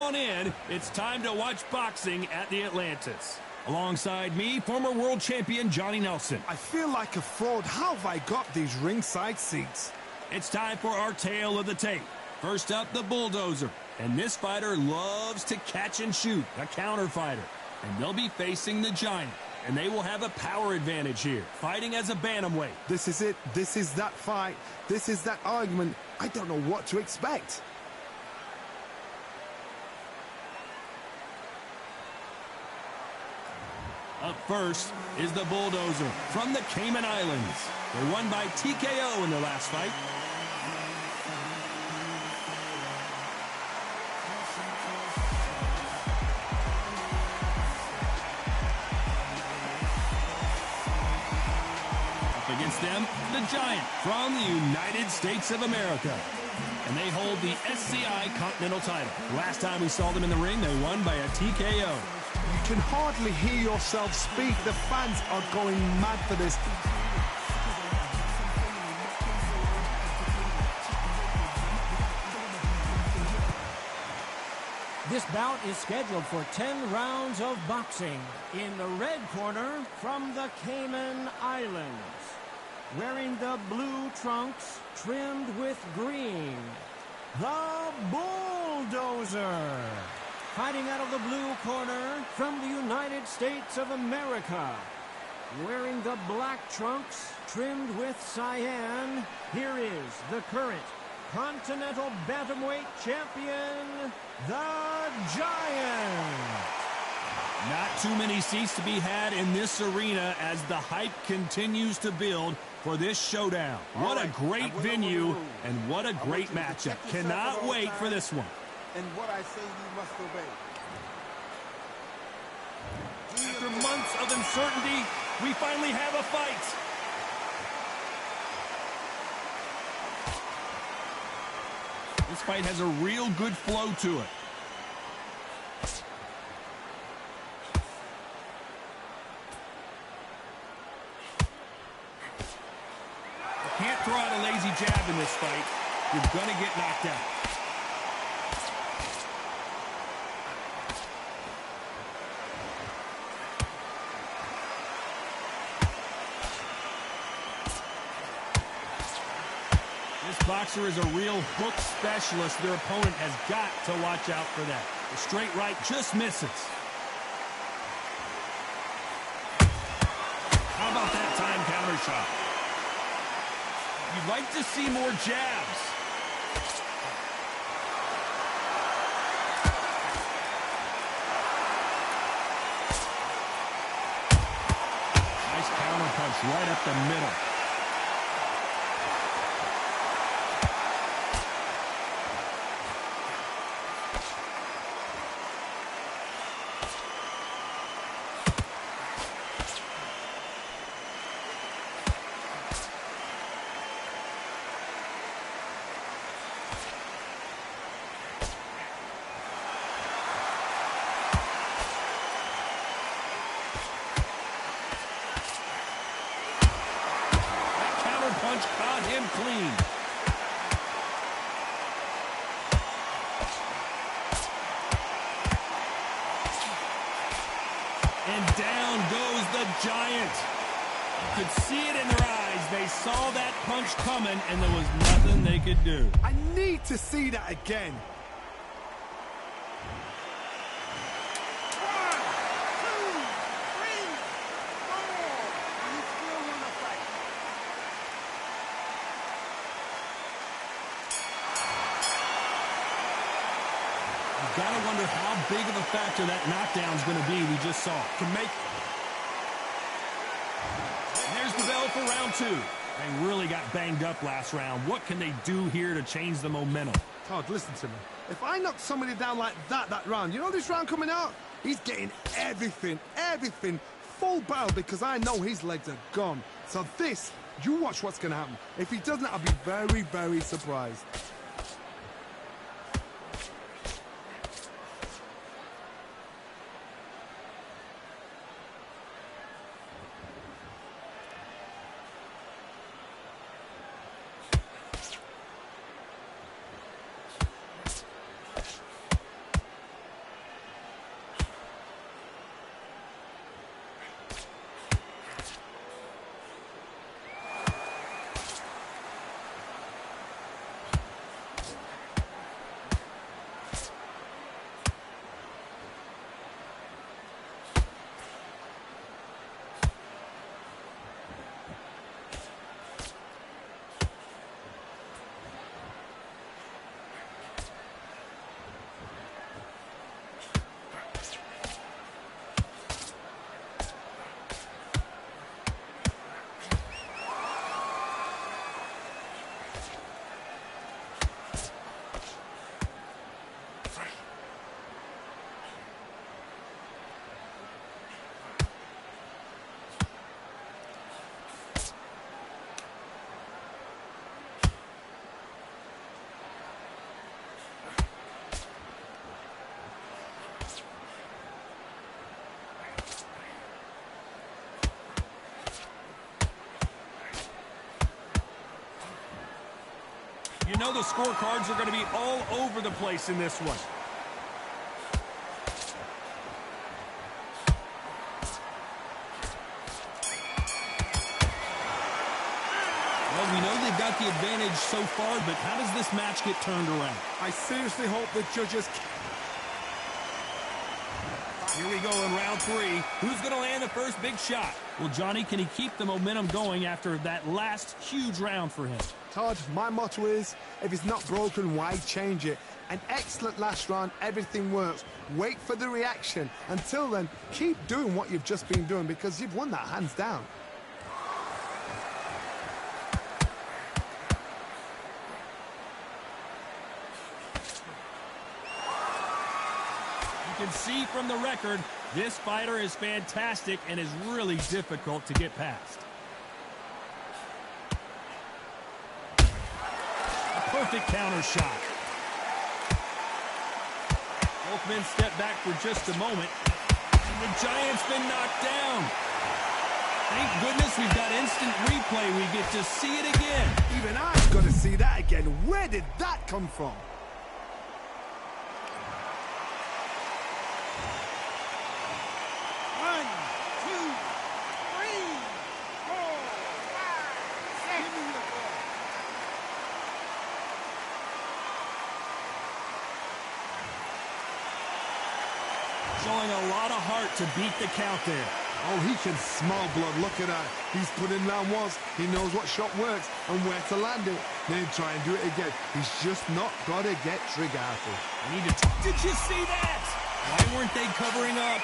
On in, it's time to watch boxing at the Atlantis. Alongside me, former world champion Johnny Nelson. I feel like a fraud. How have I got these ringside seats? It's time for our tale of the tape. First up, the Bulldozer. And this fighter loves to catch and shoot, a counter fighter. And they'll be facing the Giant. And they will have a power advantage here, fighting as a bantamweight. This is it. This is that fight. This is that argument. I don't know what to expect. Up first is the Bulldozer from the Cayman Islands. They won by TKO in their last fight. Up against them, the Giant from the United States of America. And they hold the SCI Continental title. Last time we saw them in the ring, they won by a TKO. You can hardly hear yourself speak. The fans are going mad for this. This bout is scheduled for 10 rounds of boxing. In the red corner, from the Cayman Islands, wearing the blue trunks trimmed with green, the Bulldozer. Fighting out of the blue corner, from the United States of America, wearing the black trunks trimmed with cyan, here is the current Continental Bantamweight Champion, the Giant. Not too many seats to be had in this arena as the hype continues to build for this showdown. What a great venue and what a great matchup. Cannot wait for this one. And what I say you must obey. After months of uncertainty, we finally have a fight. This fight has a real good flow to it. You can't throw out a lazy jab in this fight. You're going to get knocked out. This boxer is a real hook specialist. Their opponent has got to watch out for that. The straight right just misses. How about that time counter shot? You'd like to see more jabs. Nice counter punch right up the middle. Punch caught him clean. And down goes the Giant. You could see it in their eyes. They saw that punch coming, and there was nothing they could do. I need to see that again. Gotta wonder how big of a factor that knockdown's going to be we just saw. And there's the bell for round two. They really got banged up last round. What can they do here to change the momentum? Todd, listen to me. If I knock somebody down like that round, you know this round coming out? He's getting everything, full barrel because I know his legs are gone. So this, you watch what's going to happen. If he doesn't, I'll be very, very surprised. know the scorecards are going to be all over the place in this one. Well, we know they've got the advantage so far, but how does this match get turned around? I seriously hope the judges... Here we go in round 3. Who's going to land the first big shot? Well, Johnny, can he keep the momentum going after that last huge round for him? Todd, my motto is, if it's not broken, why change it? An excellent last round, everything works. Wait for the reaction. Until then, keep doing what you've just been doing because you've won that hands down. You can see from the record, this fighter is fantastic and is really difficult to get past. A perfect counter shot. Both men step back for just a moment. And the Giant's been knocked down. Thank goodness we've got instant replay. We get to see it again. Even I've got to see that again. Where did that come from? Showing a lot of heart to beat the count there. Oh, he can smell blood. Look at that. He's put in round once. He knows what shot works and where to land it. Then try and do it again. He's just not got to get trigger happy. I need to... Did you see that? Why weren't they covering up?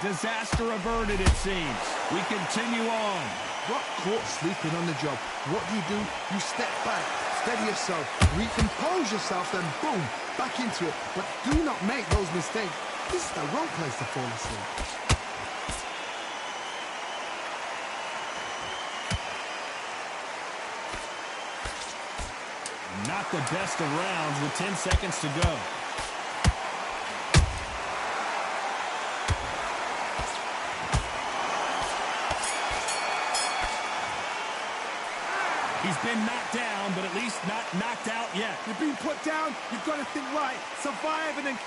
Disaster averted, it seems. We continue on. Got caught sleeping on the job. What do? You step back, steady yourself, recompose yourself, then boom, back into it. But do not make those mistakes. This is the wrong place to fall asleep. Not the best of rounds with 10 seconds to go. He's been knocked down, but at least not knocked out yet. You've been put down. You've got to think right. Survive and then...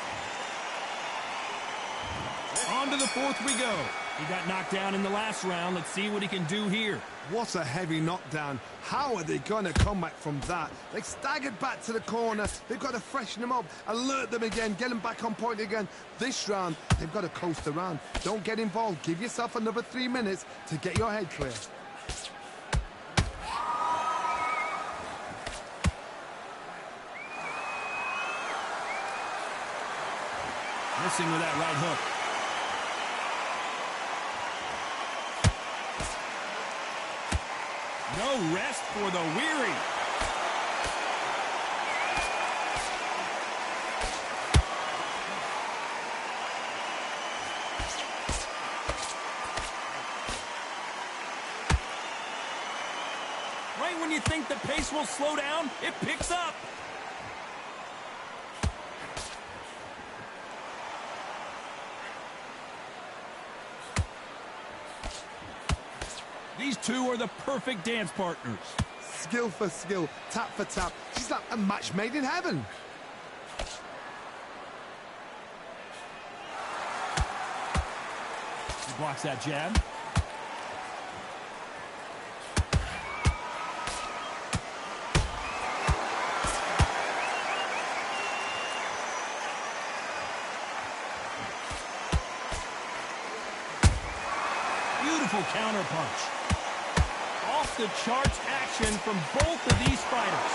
On to the fourth we go. He got knocked down in the last round. Let's see what he can do here. What a heavy knockdown. How are they going to come back from that? They staggered back to the corner. They've got to freshen them up, alert them again, get them back on point again. This round, they've got to coast around. Don't get involved. Give yourself another 3 minutes to get your head clear. Missing with that right hook. No rest for the weary. Right when you think the pace will slow down, it picks up. These two are the perfect dance partners. Skill for skill, tap for tap. She's like a match made in heaven. He blocks that jab. Beautiful counter punch. Off the charts action from both of these fighters.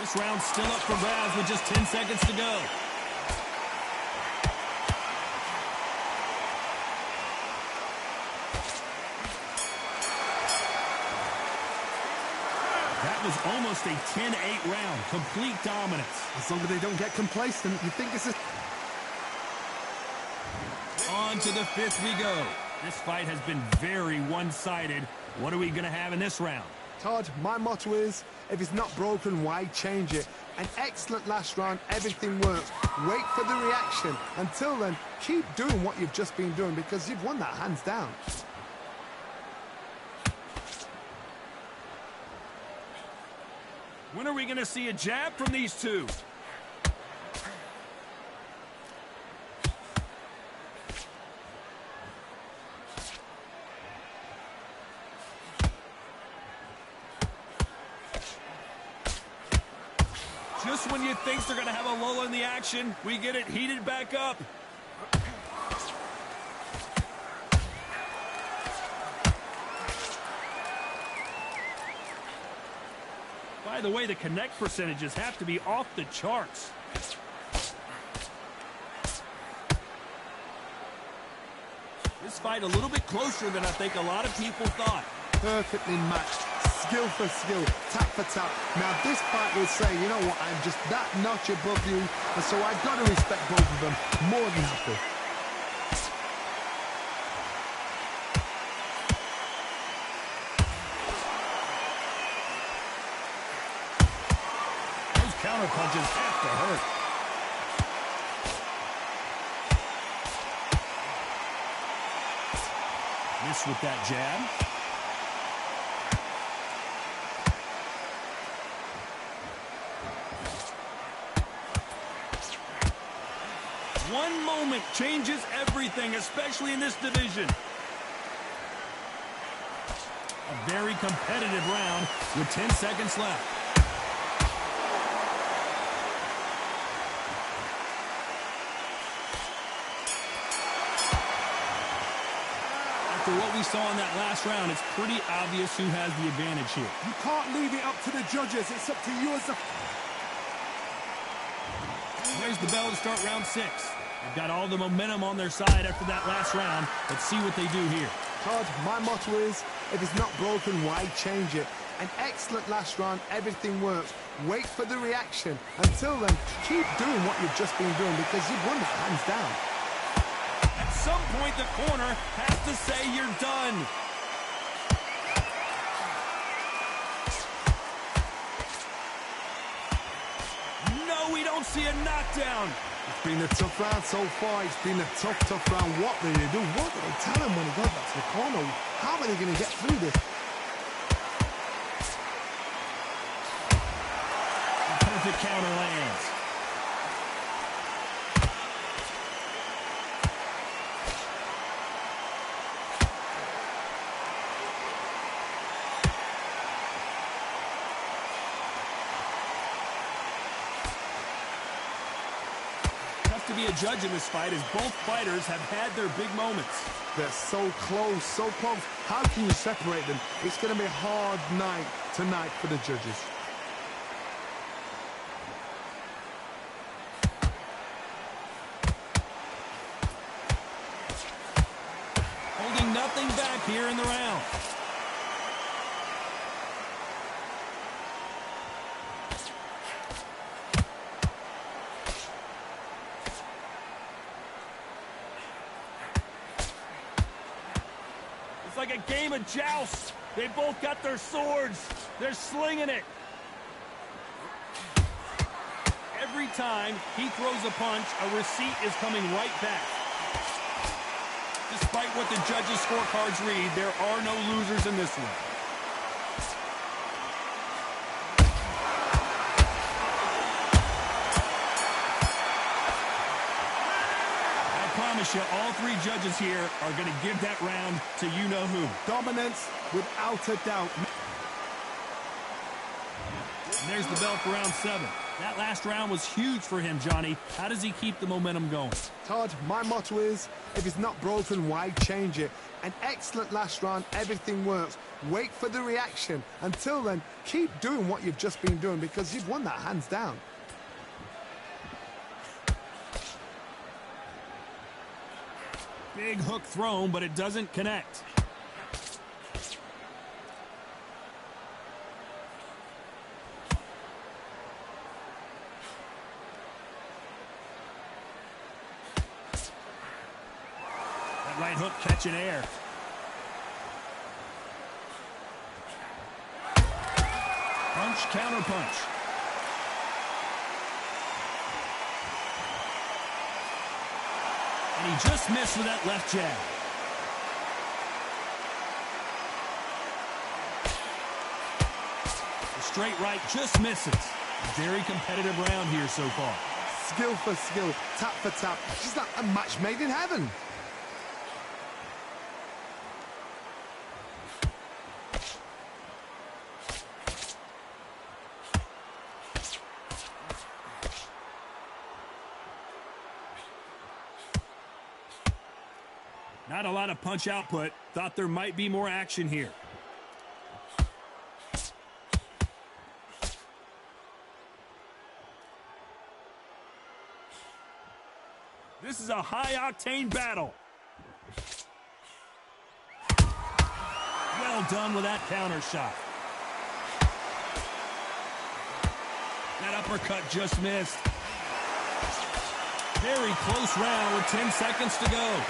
This round's still up for grabs with just 10 seconds to go. That was almost a 10-8 round. Complete dominance. As long as they don't get complacent, you think this is... On to the fifth we go. This fight has been very one-sided. What are we going to have in this round? Todd, my motto is, if it's not broken, why change it? An excellent last round, everything works. Wait for the reaction. Until then, keep doing what you've just been doing because you've won that hands down. When are we going to see a jab from these two? Just when you think they're going to have a lull in the action, we get it heated back up. By the way, the connect percentages have to be off the charts. This fight a little bit closer than I think a lot of people thought. Perfectly matched. Skill for skill, tap for tap. Now this fight will say, you know what, I'm just that notch above you, and so I've got to respect both of them more than happy. Those counter punches have to hurt. Miss with that jab. One moment changes everything, especially in this division. A very competitive round with 10 seconds left. After what we saw in that last round, it's pretty obvious who has the advantage here. You can't leave it up to the judges. It's up to you as the... There's the bell to start round 6. They've got all the momentum on their side after that last round. Let's see what they do here. Todd, my motto is, if it's not broken, why change it? An excellent last round, everything works. Wait for the reaction. Until then, keep doing what you've just been doing because you've won that hands down. At some point, the corner has to say you're done. No, we don't see a knockdown. It's been a tough round so far. It's been a tough, tough round. What did they do? What did they tell him when he got back to the corner? How are they going to get through this? A perfect counter lands. To be a judge in this fight as both fighters have had their big moments. They're so close, so close. How can you separate them? It's going to be a hard night tonight for the judges. Holding nothing back here in the round. It's like a game of joust. They both got their swords. They're slinging it. Every time he throws a punch, a receipt is coming right back. Despite what the judges' scorecards read, there are no losers in this one. I promise you, all three judges here are going to give that round to you-know-who. Dominance without a doubt. And there's the bell for round 7. That last round was huge for him, Johnny. How does he keep the momentum going? Todd, my motto is, if it's not broken, why change it? An excellent last round, everything works. Wait for the reaction. Until then, keep doing what you've just been doing because you've won that hands down. Big hook thrown, but it doesn't connect. That right hook catching air. Punch, counter punch. And he just missed with that left jab. The straight right just misses. Very competitive round here so far. Skill for skill, tap for tap. She's like a match made in heaven. Not a lot of punch output. Thought there might be more action here. This is a high-octane battle. Well done with that counter shot. That uppercut just missed. Very close round with 10 seconds to go.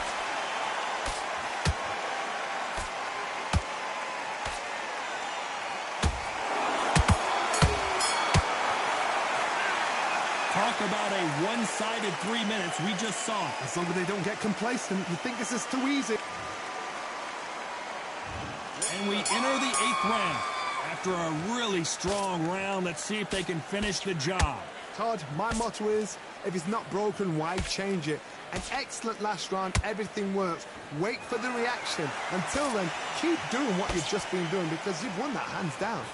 Talk about a one-sided 3 minutes. We just saw it. As long as they don't get complacent, you think this is too easy. And we enter the 8th round. After a really strong round, let's see if they can finish the job. Todd, my motto is, if it's not broken, why change it? An excellent last round, everything works. Wait for the reaction. Until then, keep doing what you've just been doing because you've won that hands down.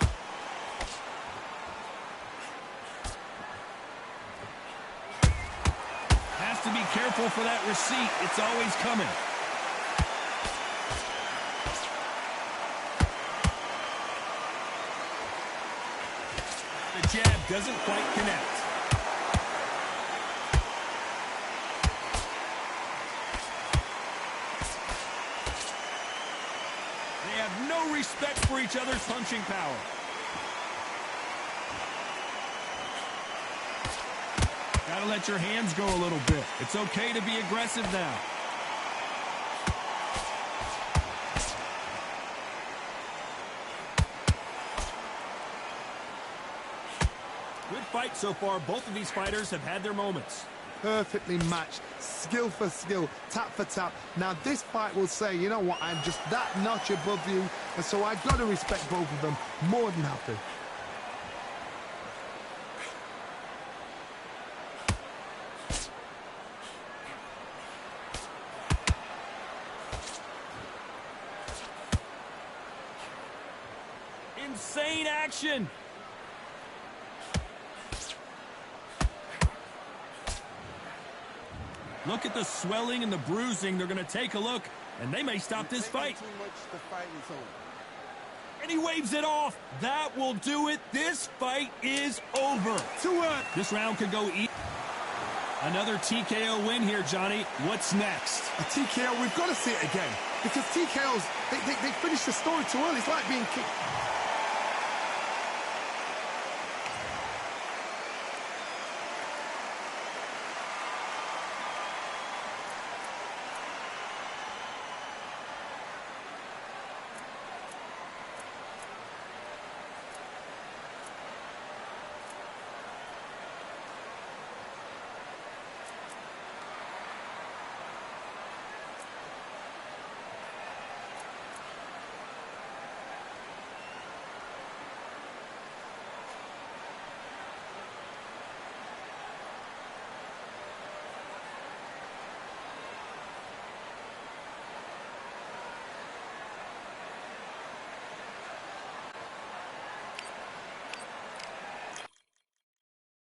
Has to be careful for that receipt. It's always coming. The jab doesn't quite connect. They have no respect for each other's punching power. Gotta let your hands go a little bit. It's okay to be aggressive now. Good fight so far. Both of these fighters have had their moments. Perfectly matched, skill for skill, tap for tap. Now this fight will say, you know what, I'm just that notch above you, and so I've got to respect both of them. More than happy. Insane action. Look at the swelling and the bruising. They're going to take a look, and they may stop this fight. Too much, the fight is over. And he waves it off. That will do it. This fight is over. This round could go easy. Another TKO win here, Johnny. What's next? A TKO, we've got to see it again. Because TKOs, they finish the story too early. It's like being kicked.